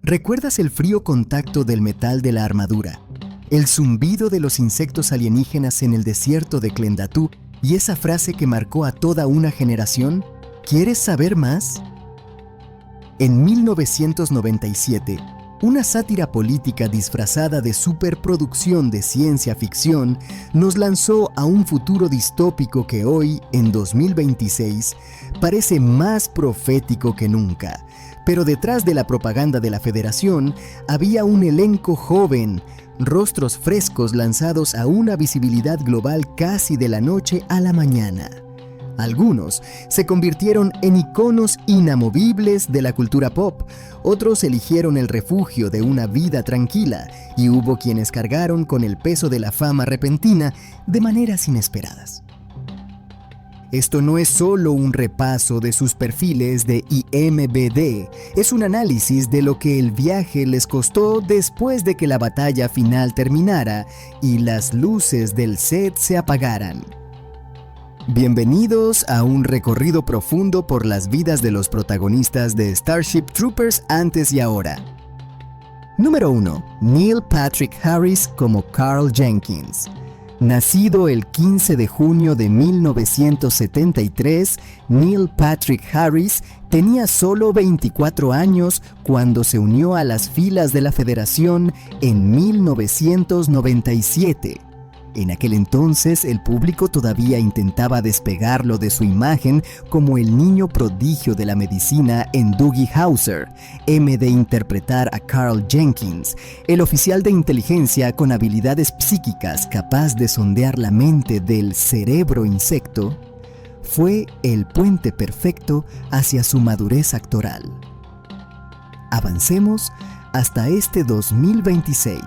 ¿Recuerdas el frío contacto del metal de la armadura? El zumbido de los insectos alienígenas en el desierto de Clendatú y esa frase que marcó a toda una generación? ¿Quieres saber más? En 1997, una sátira política disfrazada de superproducción de ciencia ficción nos lanzó a un futuro distópico que hoy, en 2026, parece más profético que nunca. Pero detrás de la propaganda de la Federación había un elenco joven, rostros frescos lanzados a una visibilidad global casi de la noche a la mañana. Algunos se convirtieron en iconos inamovibles de la cultura pop, otros eligieron el refugio de una vida tranquila y hubo quienes cargaron con el peso de la fama repentina de maneras inesperadas. Esto no es solo un repaso de sus perfiles de IMDb, es un análisis de lo que el viaje les costó después de que la batalla final terminara y las luces del set se apagaran. Bienvenidos a un recorrido profundo por las vidas de los protagonistas de Starship Troopers antes y ahora. Número 1. Neil Patrick Harris como Carl Jenkins. Nacido el 15 de junio de 1973, Neil Patrick Harris tenía solo 24 años cuando se unió a las filas de la Federación en 1997. En aquel entonces, el público todavía intentaba despegarlo de su imagen como el niño prodigio de la medicina en Doogie Howser, de interpretar a Carl Jenkins, el oficial de inteligencia con habilidades psíquicas capaz de sondear la mente del cerebro insecto. Fue el puente perfecto hacia su madurez actoral. Avancemos hasta este 2026.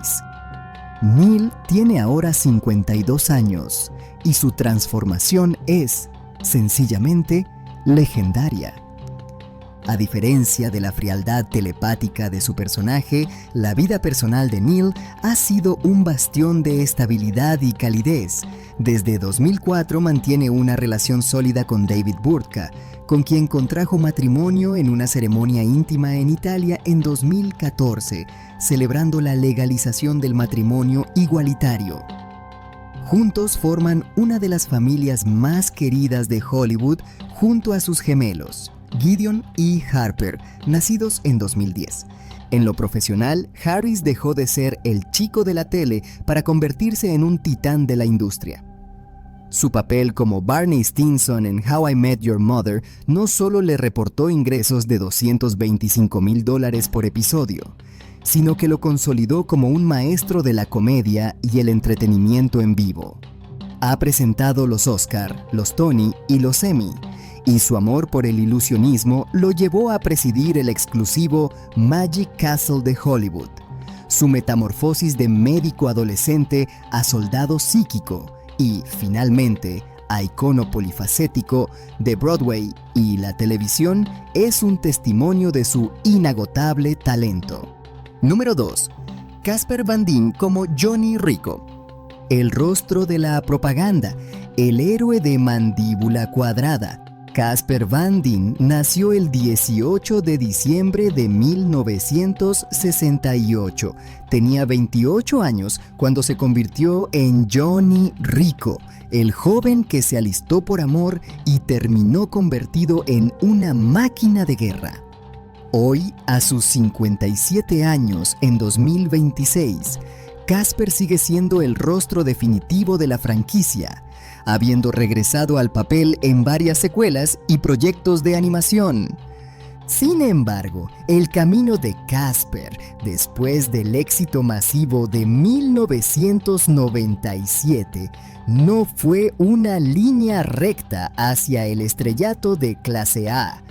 Neil tiene ahora 52 años y su transformación es, sencillamente, legendaria. A diferencia de la frialdad telepática de su personaje, la vida personal de Neil ha sido un bastión de estabilidad y calidez. Desde 2004 mantiene una relación sólida con David Burtka, con quien contrajo matrimonio en una ceremonia íntima en Italia en 2014, celebrando la legalización del matrimonio igualitario. Juntos forman una de las familias más queridas de Hollywood junto a sus gemelos, Gideon y Harper, nacidos en 2010. En lo profesional, Harris dejó de ser el chico de la tele para convertirse en un titán de la industria. Su papel como Barney Stinson en How I Met Your Mother no solo le reportó ingresos de $225,000 por episodio, sino que lo consolidó como un maestro de la comedia y el entretenimiento en vivo. Ha presentado los Oscar, los Tony y los Emmy, y su amor por el ilusionismo lo llevó a presidir el exclusivo Magic Castle de Hollywood. Su metamorfosis de médico adolescente a soldado psíquico y, finalmente, a icono polifacético de Broadway y la televisión es un testimonio de su inagotable talento. Número 2. Casper Van Dien como Johnny Rico. El rostro de la propaganda, el héroe de mandíbula cuadrada. Casper Van Dien nació el 18 de diciembre de 1968. Tenía 28 años cuando se convirtió en Johnny Rico, el joven que se alistó por amor y terminó convertido en una máquina de guerra. Hoy, a sus 57 años en 2026, Casper sigue siendo el rostro definitivo de la franquicia, habiendo regresado al papel en varias secuelas y proyectos de animación. Sin embargo, el camino de Casper, después del éxito masivo de 1997, no fue una línea recta hacia el estrellato de clase A.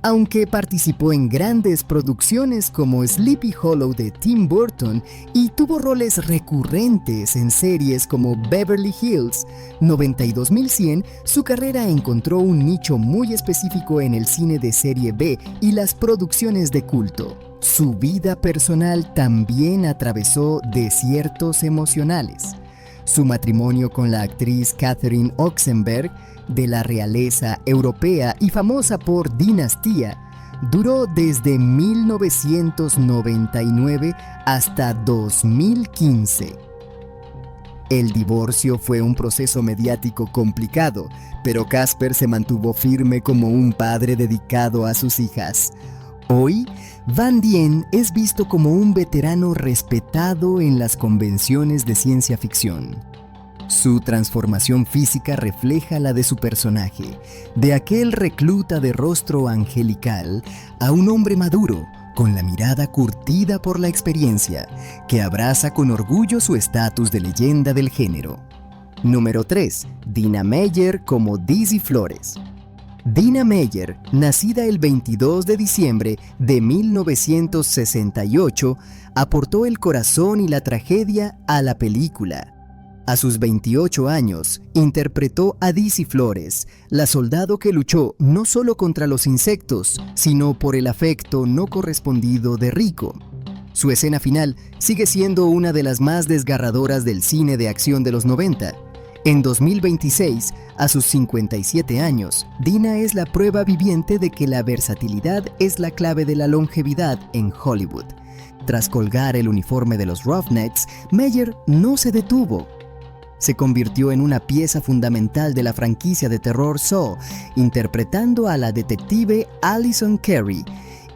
Aunque participó en grandes producciones como Sleepy Hollow de Tim Burton y tuvo roles recurrentes en series como Beverly Hills 92100, su carrera encontró un nicho muy específico en el cine de serie B y las producciones de culto. Su vida personal también atravesó desiertos emocionales. Su matrimonio con la actriz Catherine Oxenberg, de la realeza europea y famosa por Dinastía, duró desde 1999 hasta 2015. El divorcio fue un proceso mediático complicado, pero Casper se mantuvo firme como un padre dedicado a sus hijas. Hoy, Van Dien es visto como un veterano respetado en las convenciones de ciencia ficción. Su transformación física refleja la de su personaje, de aquel recluta de rostro angelical a un hombre maduro, con la mirada curtida por la experiencia, que abraza con orgullo su estatus de leyenda del género. Número 3. Dina Meyer como Dizzy Flores. Dina Meyer, nacida el 22 de diciembre de 1968, aportó el corazón y la tragedia a la película. A sus 28 años, interpretó a Dizzy Flores, la soldado que luchó no solo contra los insectos, sino por el afecto no correspondido de Rico. Su escena final sigue siendo una de las más desgarradoras del cine de acción de los 90. En 2026, a sus 57 años, Dina es la prueba viviente de que la versatilidad es la clave de la longevidad en Hollywood. Tras colgar el uniforme de los Roughnecks, Meyer no se detuvo. Se convirtió en una pieza fundamental de la franquicia de terror Saw, interpretando a la detective Allison Carey,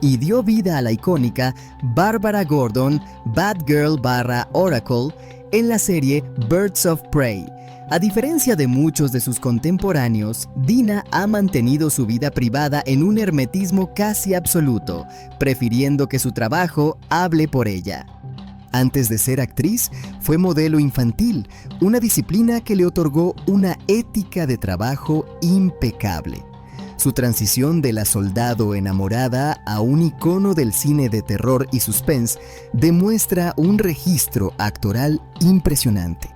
y dio vida a la icónica Barbara Gordon, Batgirl/Oracle, en la serie Birds of Prey. A diferencia de muchos de sus contemporáneos, Dina ha mantenido su vida privada en un hermetismo casi absoluto, prefiriendo que su trabajo hable por ella. Antes de ser actriz, fue modelo infantil, una disciplina que le otorgó una ética de trabajo impecable. Su transición de la soldado enamorada a un icono del cine de terror y suspense demuestra un registro actoral impresionante.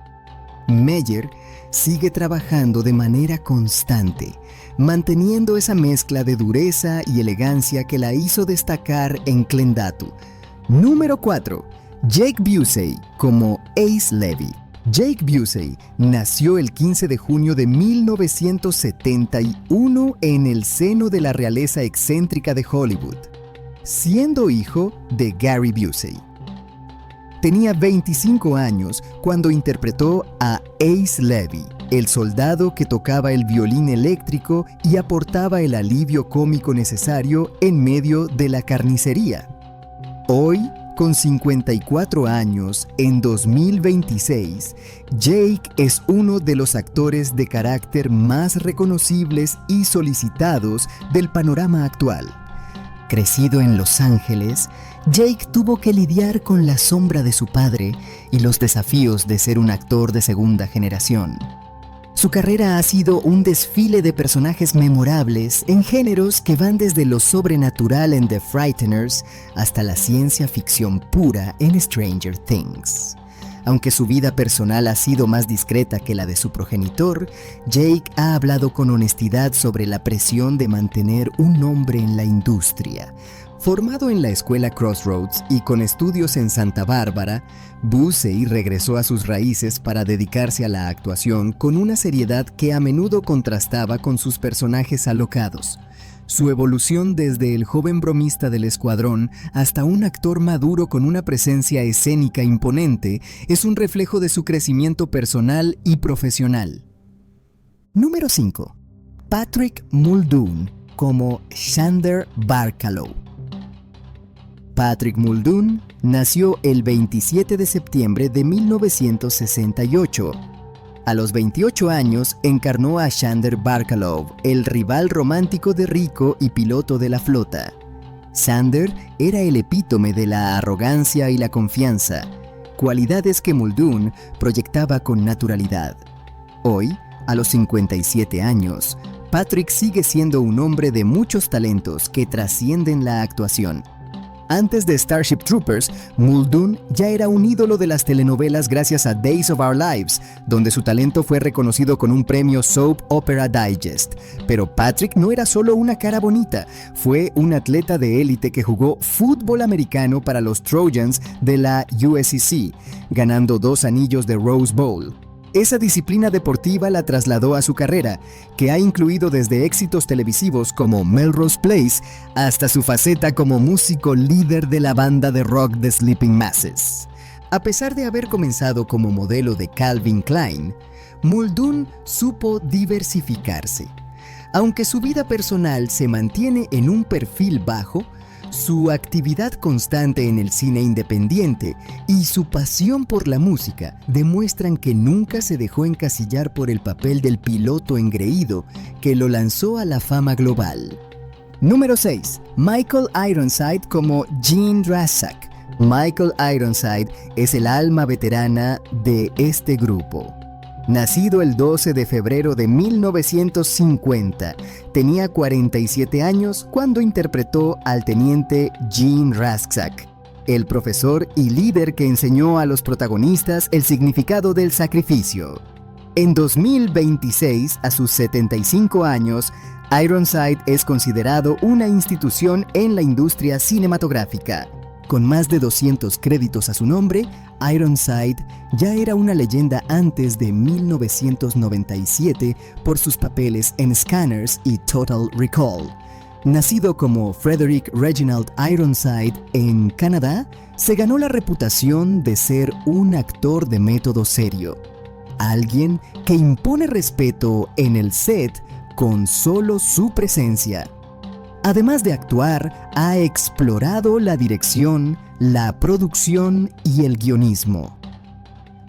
Meyer sigue trabajando de manera constante, manteniendo esa mezcla de dureza y elegancia que la hizo destacar en Clendatu. Número 4. Jake Busey como Ace Levy. Jake Busey nació el 15 de junio de 1971 en el seno de la realeza excéntrica de Hollywood, siendo hijo de Gary Busey. Tenía 25 años cuando interpretó a Ace Levy, el soldado que tocaba el violín eléctrico y aportaba el alivio cómico necesario en medio de la carnicería. Hoy, con 54 años, en 2026, Jake es uno de los actores de carácter más reconocibles y solicitados del panorama actual. Crecido en Los Ángeles, Jake tuvo que lidiar con la sombra de su padre y los desafíos de ser un actor de segunda generación. Su carrera ha sido un desfile de personajes memorables en géneros que van desde lo sobrenatural en The Frighteners hasta la ciencia ficción pura en Stranger Things. Aunque su vida personal ha sido más discreta que la de su progenitor, Jake ha hablado con honestidad sobre la presión de mantener un nombre en la industria. Formado en la escuela Crossroads y con estudios en Santa Bárbara, Busey regresó a sus raíces para dedicarse a la actuación con una seriedad que a menudo contrastaba con sus personajes alocados. Su evolución desde el joven bromista del escuadrón hasta un actor maduro con una presencia escénica imponente es un reflejo de su crecimiento personal y profesional. Número 5. Patrick Muldoon como Xander Barkalow. Patrick Muldoon nació el 27 de septiembre de 1968. A los 28 años encarnó a Xander Barkalow, el rival romántico de Rico y piloto de la flota. Xander era el epítome de la arrogancia y la confianza, cualidades que Muldoon proyectaba con naturalidad. Hoy, a los 57 años, Patrick sigue siendo un hombre de muchos talentos que trascienden la actuación. Antes de Starship Troopers, Muldoon ya era un ídolo de las telenovelas gracias a Days of Our Lives, donde su talento fue reconocido con un premio Soap Opera Digest. Pero Patrick no era solo una cara bonita, fue un atleta de élite que jugó fútbol americano para los Trojans de la USCC, ganando 2 anillos de Rose Bowl. Esa disciplina deportiva la trasladó a su carrera, que ha incluido desde éxitos televisivos como Melrose Place hasta su faceta como músico líder de la banda de rock The Sleeping Masses. A pesar de haber comenzado como modelo de Calvin Klein, Muldoon supo diversificarse. Aunque su vida personal se mantiene en un perfil bajo, su actividad constante en el cine independiente y su pasión por la música demuestran que nunca se dejó encasillar por el papel del piloto engreído que lo lanzó a la fama global. Número 6. Michael Ironside como Gene Rasak. Michael Ironside es el alma veterana de este grupo. Nacido el 12 de febrero de 1950, tenía 47 años cuando interpretó al teniente Gene Rasak, el profesor y líder que enseñó a los protagonistas el significado del sacrificio. En 2026, a sus 75 años, Ironside es considerado una institución en la industria cinematográfica. Con más de 200 créditos a su nombre, Ironside ya era una leyenda antes de 1997 por sus papeles en Scanners y Total Recall. Nacido como Frederick Reginald Ironside en Canadá, se ganó la reputación de ser un actor de método serio. Alguien que impone respeto en el set con solo su presencia. Además de actuar, ha explorado la dirección, la producción y el guionismo.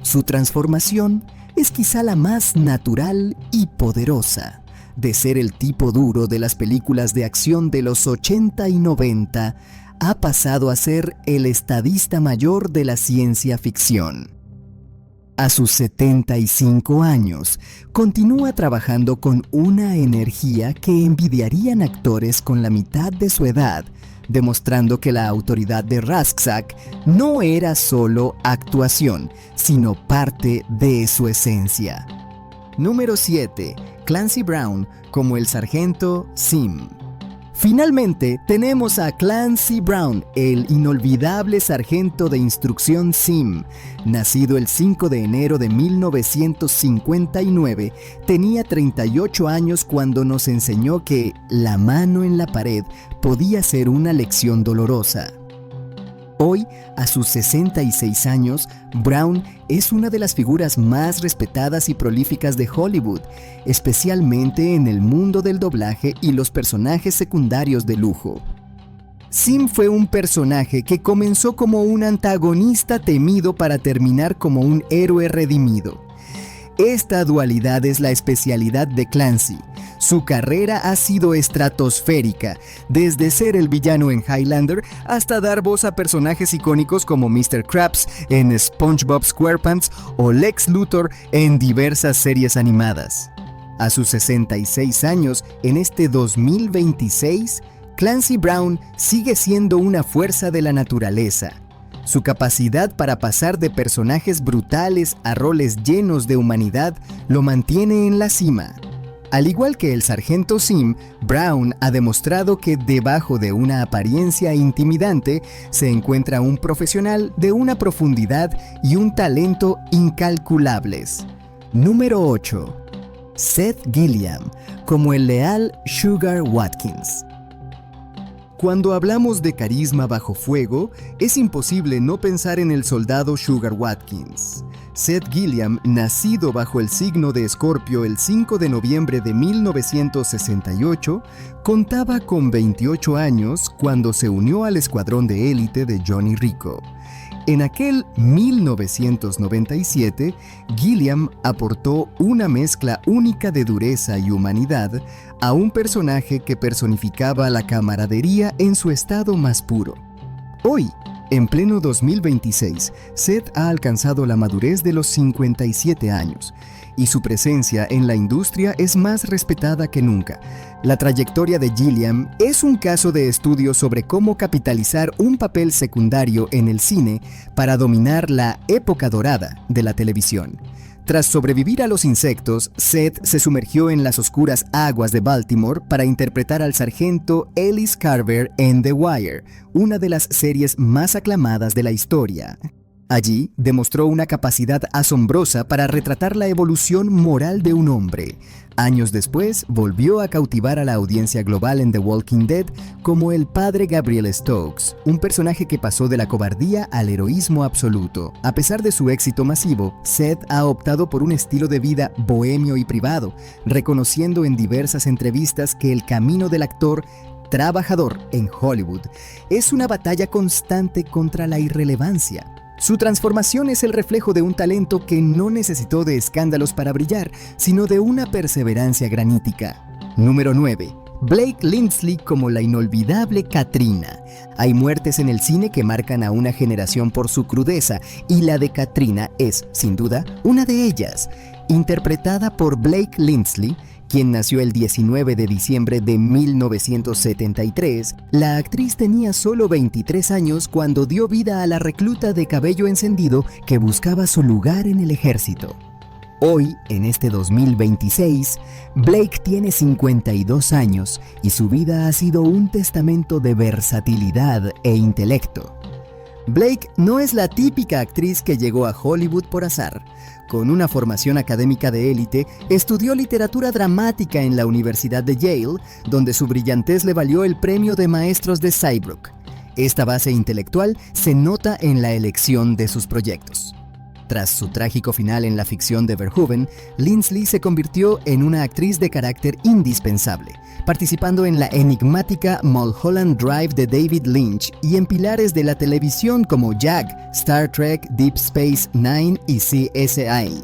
Su transformación es quizá la más natural y poderosa. De ser el tipo duro de las películas de acción de los 80 y 90, ha pasado a ser el estadista mayor de la ciencia ficción. A sus 75 años, continúa trabajando con una energía que envidiarían actores con la mitad de su edad, demostrando que la autoridad de Rasak no era solo actuación, sino parte de su esencia. Número 7. Clancy Brown como el sargento Sim. Finalmente, tenemos a Clancy Brown, el inolvidable sargento de instrucción Sim. Nacido el 5 de enero de 1959, tenía 38 años cuando nos enseñó que la mano en la pared podía ser una lección dolorosa. Hoy, a sus 66 años, Brown es una de las figuras más respetadas y prolíficas de Hollywood, especialmente en el mundo del doblaje y los personajes secundarios de lujo. Sim fue un personaje que comenzó como un antagonista temido para terminar como un héroe redimido. Esta dualidad es la especialidad de Clancy. Su carrera ha sido estratosférica, desde ser el villano en Highlander hasta dar voz a personajes icónicos como Mr. Krabs en SpongeBob SquarePants o Lex Luthor en diversas series animadas. A sus 66 años, en este 2026, Clancy Brown sigue siendo una fuerza de la naturaleza. Su capacidad para pasar de personajes brutales a roles llenos de humanidad lo mantiene en la cima. Al igual que el sargento Sim, Brown ha demostrado que debajo de una apariencia intimidante se encuentra un profesional de una profundidad y un talento incalculables. Número 8. Seth Gilliam, como el leal Sugar Watkins. Cuando hablamos de carisma bajo fuego, es imposible no pensar en el soldado Sugar Watkins. Seth Gilliam, nacido bajo el signo de Escorpio el 5 de noviembre de 1968, contaba con 28 años cuando se unió al escuadrón de élite de Johnny Rico. En aquel 1997, Gilliam aportó una mezcla única de dureza y humanidad a un personaje que personificaba la camaradería en su estado más puro. Hoy, en pleno 2026, Seth ha alcanzado la madurez de los 57 años y su presencia en la industria es más respetada que nunca. La trayectoria de Gilliam es un caso de estudio sobre cómo capitalizar un papel secundario en el cine para dominar la época dorada de la televisión. Tras sobrevivir a los insectos, Seth se sumergió en las oscuras aguas de Baltimore para interpretar al sargento Ellis Carver en The Wire, una de las series más aclamadas de la historia. Allí demostró una capacidad asombrosa para retratar la evolución moral de un hombre. Años después, volvió a cautivar a la audiencia global en The Walking Dead como el padre Gabriel Stokes, un personaje que pasó de la cobardía al heroísmo absoluto. A pesar de su éxito masivo, Seth ha optado por un estilo de vida bohemio y privado, reconociendo en diversas entrevistas que el camino del actor trabajador en Hollywood es una batalla constante contra la irrelevancia. Su transformación es el reflejo de un talento que no necesitó de escándalos para brillar, sino de una perseverancia granítica. Número 9. Blake Lively como la inolvidable Katrina. Hay muertes en el cine que marcan a una generación por su crudeza, y la de Katrina es, sin duda, una de ellas. Interpretada por Blake Lively, quien nació el 19 de diciembre de 1973, la actriz tenía solo 23 años cuando dio vida a la recluta de cabello encendido que buscaba su lugar en el ejército. Hoy, en este 2026, Blake tiene 52 años y su vida ha sido un testamento de versatilidad e intelecto. Blake no es la típica actriz que llegó a Hollywood por azar. Con una formación académica de élite, estudió literatura dramática en la Universidad de Yale, donde su brillantez le valió el premio de maestros de Saybrook. Esta base intelectual se nota en la elección de sus proyectos. Tras su trágico final en la ficción de Verhoeven, Lively se convirtió en una actriz de carácter indispensable, participando en la enigmática Mulholland Drive de David Lynch y en pilares de la televisión como JAG, Star Trek, Deep Space Nine y CSI.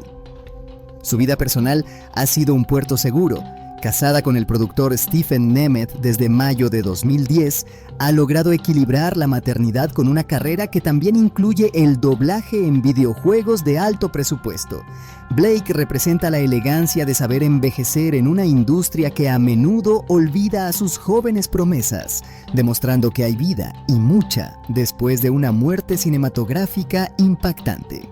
Su vida personal ha sido un puerto seguro. Casada con el productor Stephen Nemeth desde mayo de 2010, ha logrado equilibrar la maternidad con una carrera que también incluye el doblaje en videojuegos de alto presupuesto. Blake representa la elegancia de saber envejecer en una industria que a menudo olvida a sus jóvenes promesas, demostrando que hay vida, y mucha, después de una muerte cinematográfica impactante.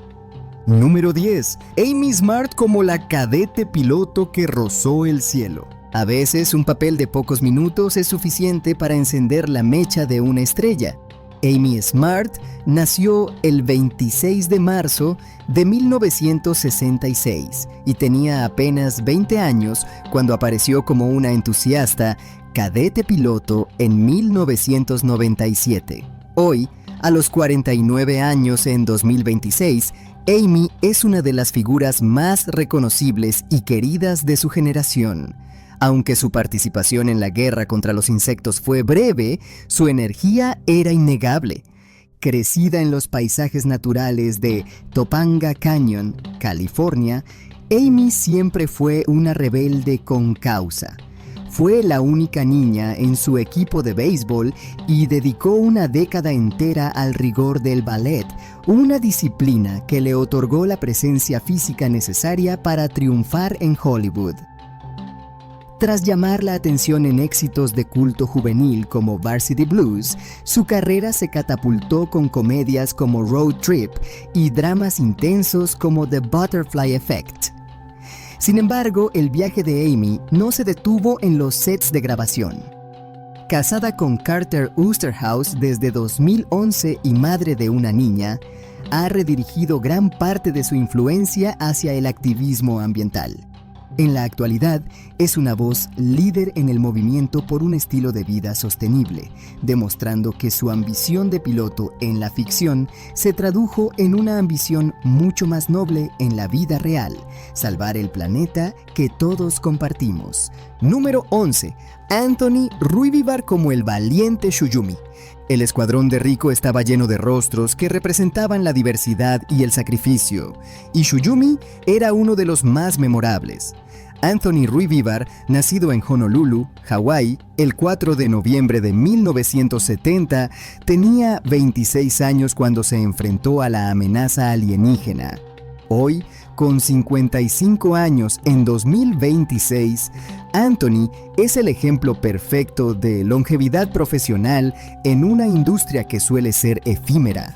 Número 10. Amy Smart como la cadete piloto que rozó el cielo. A veces un papel de pocos minutos es suficiente para encender la mecha de una estrella. Amy Smart nació el 26 de marzo de 1966 y tenía apenas 20 años cuando apareció como una entusiasta cadete piloto en 1997. Hoy, a los 49 años en 2026, Amy es una de las figuras más reconocibles y queridas de su generación. Aunque su participación en la guerra contra los insectos fue breve, su energía era innegable. Crecida en los paisajes naturales de Topanga Canyon, California, Amy siempre fue una rebelde con causa. Fue la única niña en su equipo de béisbol y dedicó una década entera al rigor del ballet, una disciplina que le otorgó la presencia física necesaria para triunfar en Hollywood. Tras llamar la atención en éxitos de culto juvenil como Varsity Blues, su carrera se catapultó con comedias como Road Trip y dramas intensos como The Butterfly Effect. Sin embargo, el viaje de Amy no se detuvo en los sets de grabación. Casada con Carter Oosterhuis desde 2011 y madre de una niña, ha redirigido gran parte de su influencia hacia el activismo ambiental. En la actualidad, es una voz líder en el movimiento por un estilo de vida sostenible, demostrando que su ambición de piloto en la ficción se tradujo en una ambición mucho más noble en la vida real: salvar el planeta que todos compartimos. Número 11. Anthony Ruivivar como el valiente Shuyumi. El escuadrón de Rico estaba lleno de rostros que representaban la diversidad y el sacrificio, y Shuyumi era uno de los más memorables. Anthony Ruivivar, nacido en Honolulu, Hawái, el 4 de noviembre de 1970, tenía 26 años cuando se enfrentó a la amenaza alienígena. Hoy, con 55 años en 2026, Anthony es el ejemplo perfecto de longevidad profesional en una industria que suele ser efímera.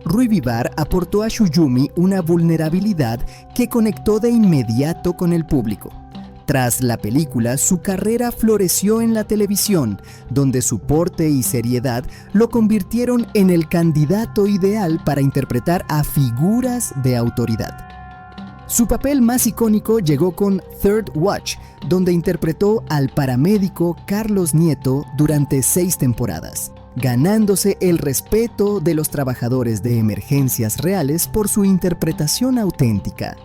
Ruivivar aportó a Shuyumi una vulnerabilidad que conectó de inmediato con el público. Tras la película, su carrera floreció en la televisión, donde su porte y seriedad lo convirtieron en el candidato ideal para interpretar a figuras de autoridad. Su papel más icónico llegó con Third Watch, donde interpretó al paramédico Carlos Nieto durante 6 temporadas, ganándose el respeto de los trabajadores de emergencias reales por su interpretación auténtica.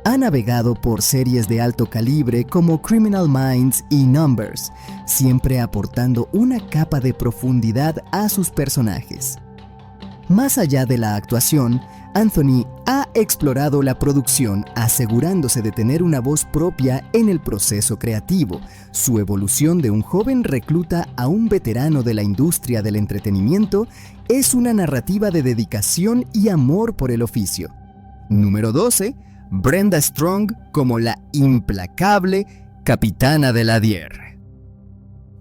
Ha navegado por series de alto calibre como Criminal Minds y Numbers, siempre aportando una capa de profundidad a sus personajes. Más allá de la actuación, Anthony ha explorado la producción, asegurándose de tener una voz propia en el proceso creativo. Su evolución de un joven recluta a un veterano de la industria del entretenimiento es una narrativa de dedicación y amor por el oficio. Número 12. Brenda Strong como la implacable Capitana Deladier.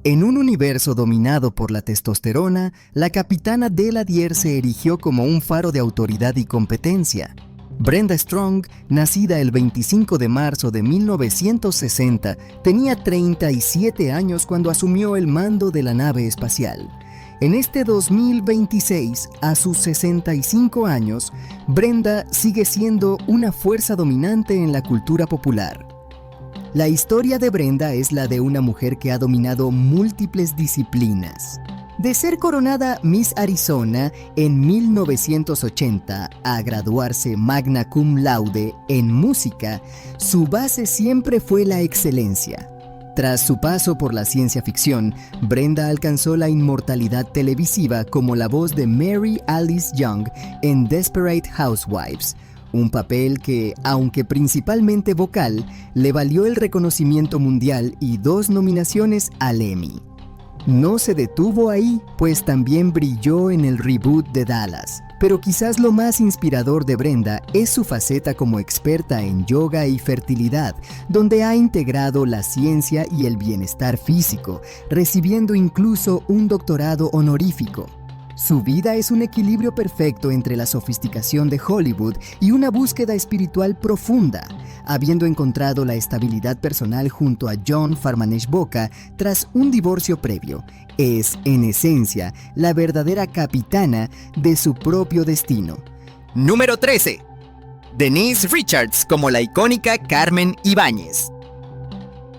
En un universo dominado por la testosterona, la Capitana Deladier se erigió como un faro de autoridad y competencia. Brenda Strong, nacida el 25 de marzo de 1960, tenía 37 años cuando asumió el mando de la nave espacial. En este 2026, a sus 65 años, Brenda sigue siendo una fuerza dominante en la cultura popular. La historia de Brenda es la de una mujer que ha dominado múltiples disciplinas. De ser coronada Miss Arizona en 1980 a graduarse magna cum laude en música, su base siempre fue la excelencia. Tras su paso por la ciencia ficción, Brenda alcanzó la inmortalidad televisiva como la voz de Mary Alice Young en Desperate Housewives, un papel que, aunque principalmente vocal, le valió el reconocimiento mundial y 2 nominaciones al Emmy. No se detuvo ahí, pues también brilló en el reboot de Dallas. Pero quizás lo más inspirador de Brenda es su faceta como experta en yoga y fertilidad, donde ha integrado la ciencia y el bienestar físico, recibiendo incluso un doctorado honorífico. Su vida es un equilibrio perfecto entre la sofisticación de Hollywood y una búsqueda espiritual profunda, habiendo encontrado la estabilidad personal junto a John Farmanesh Boca tras un divorcio previo. Es, en esencia, la verdadera capitana de su propio destino. Número 13. Denise Richards como la icónica Carmen Ibáñez.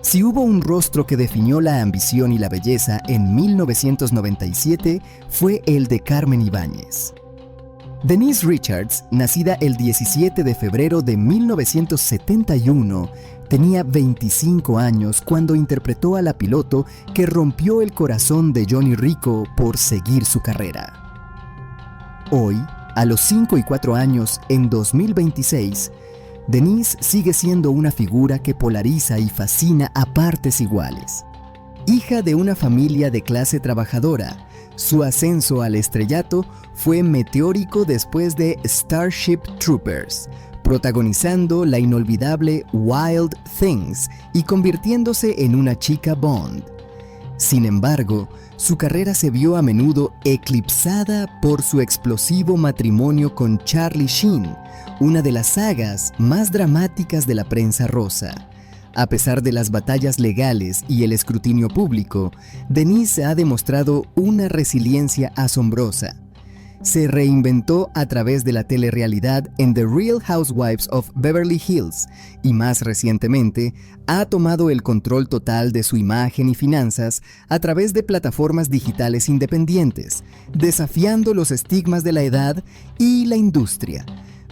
Si hubo un rostro que definió la ambición y la belleza en 1997, fue el de Carmen Ibáñez. Denise Richards, nacida el 17 de febrero de 1971, tenía 25 años cuando interpretó a la piloto que rompió el corazón de Johnny Rico por seguir su carrera. Hoy, a los 5 y 4 años, en 2026, Denise sigue siendo una figura que polariza y fascina a partes iguales. Hija de una familia de clase trabajadora, su ascenso al estrellato fue meteórico después de Starship Troopers, protagonizando la inolvidable Wild Things y convirtiéndose en una chica Bond. Sin embargo, su carrera se vio a menudo eclipsada por su explosivo matrimonio con Charlie Sheen, una de las sagas más dramáticas de la prensa rosa. A pesar de las batallas legales y el escrutinio público, Denise ha demostrado una resiliencia asombrosa. Se reinventó a través de la telerrealidad en The Real Housewives of Beverly Hills y más recientemente ha tomado el control total de su imagen y finanzas a través de plataformas digitales independientes, desafiando los estigmas de la edad y la industria.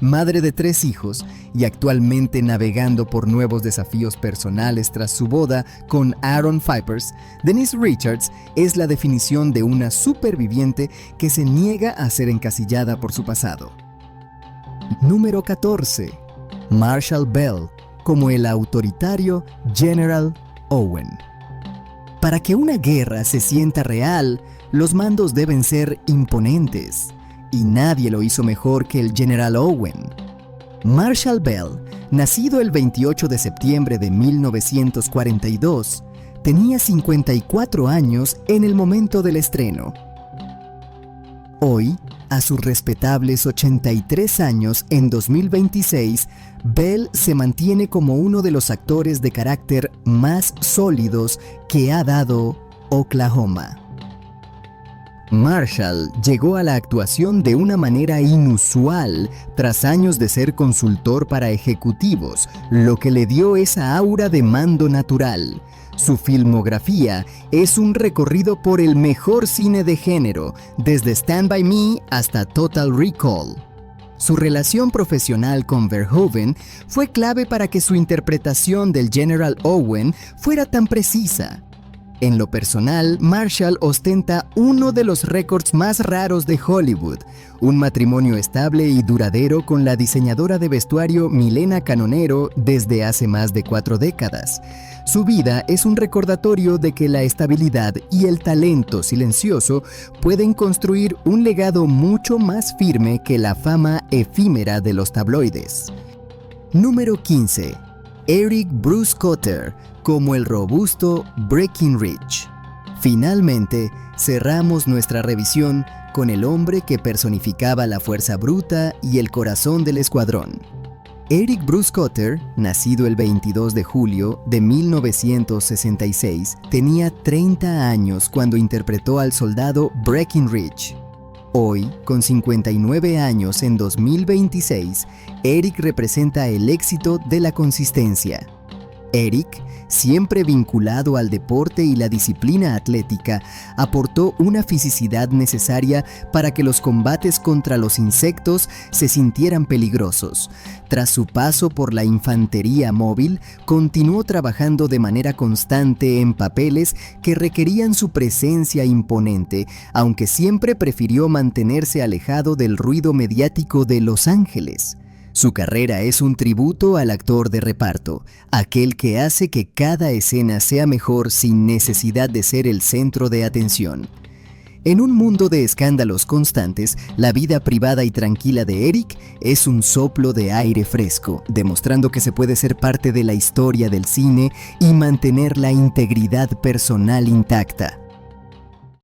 Madre de 3 hijos y actualmente navegando por nuevos desafíos personales tras su boda con Aaron Pipers, Denise Richards es la definición de una superviviente que se niega a ser encasillada por su pasado. Número 14. Marshall Bell como el autoritario General Owen. Para que una guerra se sienta real, los mandos deben ser imponentes. Y nadie lo hizo mejor que el General Owen. Marshall Bell, nacido el 28 de septiembre de 1942, tenía 54 años en el momento del estreno. Hoy, A sus respetables 83 años en 2026, Bell se mantiene como uno de los actores de carácter más sólidos que ha dado Oklahoma. Marshall llegó a la actuación de una manera inusual tras años de ser consultor para ejecutivos, lo que le dio esa aura de mando natural. Su filmografía es un recorrido por el mejor cine de género, desde Stand By Me hasta Total Recall. Su relación profesional con Verhoeven fue clave para que su interpretación del General Owen fuera tan precisa. En lo personal, Marshall ostenta uno de los récords más raros de Hollywood, un matrimonio estable y duradero con la diseñadora de vestuario Milena Canonero desde hace más de 4 décadas. Su vida es un recordatorio de que la estabilidad y el talento silencioso pueden construir un legado mucho más firme que la fama efímera de los tabloides. Número 15. Eric Bruce Cotter, como el robusto Breckinridge. Finalmente, cerramos nuestra revisión con el hombre que personificaba la fuerza bruta y el corazón del escuadrón. Eric Bruce Cotter, nacido el 22 de julio de 1966, tenía 30 años cuando interpretó al soldado Breckinridge. Hoy, con 59 años en 2026, Eric representa el éxito de la consistencia. Eric, siempre vinculado al deporte y la disciplina atlética, aportó una fisicidad necesaria para que los combates contra los insectos se sintieran peligrosos. Tras su paso por la infantería móvil, continuó trabajando de manera constante en papeles que requerían su presencia imponente, aunque siempre prefirió mantenerse alejado del ruido mediático de Los Ángeles. Su carrera es un tributo al actor de reparto, aquel que hace que cada escena sea mejor sin necesidad de ser el centro de atención. En un mundo de escándalos constantes, la vida privada y tranquila de Eric es un soplo de aire fresco, demostrando que se puede ser parte de la historia del cine y mantener la integridad personal intacta.